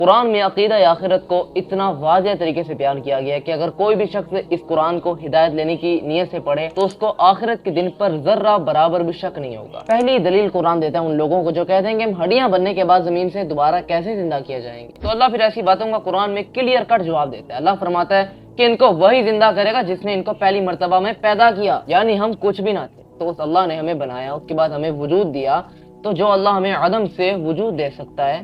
قرآن میں عقیدہ آخرت کو اتنا واضح طریقے سے بیان کیا گیا ہے کہ اگر کوئی بھی شخص اس قرآن کو ہدایت لینے کی نیت سے پڑھے تو اس کو آخرت کے دن پر ذرہ برابر بھی شک نہیں ہوگا۔ پہلی دلیل قرآن دیتا ہے ان لوگوں کو جو کہتے ہیں کہ ہم ہڈیاں بننے کے بعد زمین سے دوبارہ کیسے زندہ کیا جائیں گے، تو اللہ پھر ایسی باتوں کا قرآن میں کلیئر کٹ جواب دیتا ہے۔ اللہ فرماتا ہے کہ ان کو وہی زندہ کرے گا جس نے ان کو پہلی مرتبہ میں پیدا کیا، یعنی ہم کچھ بھی نہ تھے تو اس اللہ نے ہمیں بنایا، اس کے بعد ہمیں وجود دیا۔ تو جو اللہ ہمیں عدم سے وجود دے سکتا ہے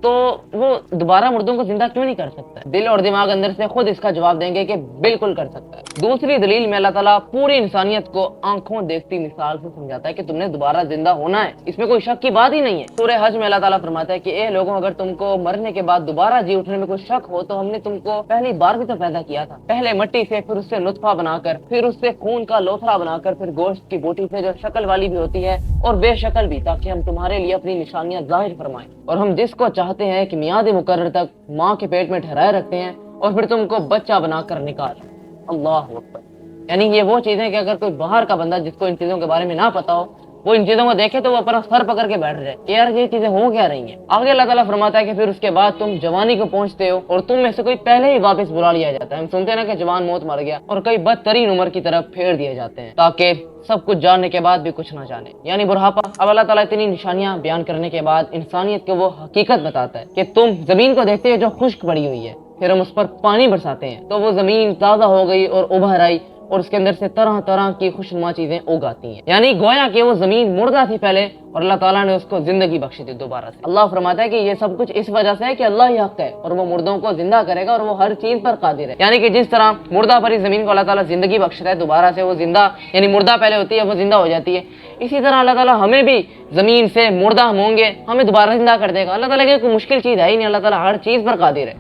تو وہ دوبارہ مردوں کو زندہ کیوں نہیں کر سکتا ہے؟ دل اور دماغ اندر سے خود اس کا جواب دیں گے کہ بالکل کر سکتا ہے۔ دوسری دلیل میں اللہ تعالیٰ پوری انسانیت کو آنکھوں دیکھتی مثال سے سمجھاتا ہے کہ تم نے دوبارہ زندہ ہونا ہے، اس میں کوئی شک کی بات ہی نہیں ہے۔ سورہ حج میں اللہ تعالیٰ فرماتا ہے کہ اے لوگوں، اگر تم کو مرنے کے بعد دوبارہ جی اٹھنے میں کوئی شک ہو تو ہم نے تم کو پہلی بار بھی تو پیدا کیا تھا، پہلے مٹی سے، پھر اس سے نطفہ بنا کر، پھر اس سے خون کا لوتھڑا بنا کر، پھر گوشت کی بوٹی سے جو شکل والی بھی ہوتی ہے اور بے شکل بھی، تاکہ ہم تمہارے لیے اپنی نشانیاں ظاہر فرمائیں، اور ہم جس کو چاہتے ہیں کہ میعاد مقرر تک ماں کے پیٹ میں ٹھہرائے رکھتے ہیں اور پھر تم کو بچہ بنا کر نکال۔ اللہ اکبر۔ یعنی یہ وہ چیزیں کہ اگر کوئی باہر کا بندہ جس کو ان چیزوں کے بارے میں نہ پتا ہو وہ ان چیزوں کو دیکھے تو وہ اپنا سر پکڑ کے بیٹھ جائے کہ یار یہ چیزیں ہو کیا رہی ہیں۔ آگے اللہ تعالیٰ فرماتا ہے کہ پھر اس کے بعد تم جوانی کو پہنچتے ہو اور تم میں سے کوئی پہلے ہی واپس بلا لیا جاتا ہے۔ ہم سنتے ہیں نا کہ جوان موت مر گیا، اور کئی بدترین عمر کی طرف پھیر دیے جاتے ہیں تاکہ سب کچھ جاننے کے بعد بھی کچھ نہ جانے، یعنی بڑھاپا۔ اب اللہ تعالیٰ اتنی نشانیاں بیان کرنے کے بعد انسانیت کو وہ حقیقت بتاتا ہے کہ تم زمین کو دیکھتے ہو جو خشک پڑی ہوئی ہے، پھر ہم اس پر پانی برساتے ہیں تو وہ زمین تازہ ہو گئی اور ابھر آئی اور اس کے اندر سے طرح طرح کی خوشنما چیزیں اگاتی ہیں، یعنی گویا کہ وہ زمین مردہ تھی پہلے اور اللہ تعالیٰ نے اس کو زندگی بخشی تھی دوبارہ سے۔ اللہ فرماتا ہے کہ یہ سب کچھ اس وجہ سے ہے کہ اللہ ہی حق ہے اور وہ مردوں کو زندہ کرے گا اور وہ ہر چیز پر قادر ہے، یعنی کہ جس طرح مردہ پری زمین کو اللہ تعالیٰ زندگی بخشتا ہے دوبارہ سے، وہ زندہ یعنی مردہ پہلے ہوتی ہے وہ زندہ ہو جاتی ہے، اسی طرح اللہ تعالیٰ ہمیں بھی زمین سے مردہ ہم ہوں گے ہمیں دوبارہ زندہ کر دے گا۔ اللہ تعالیٰ کی کوئی مشکل چیز ہے ہی نہیں، اللہ تعالیٰ ہر چیز پر قادر ہے۔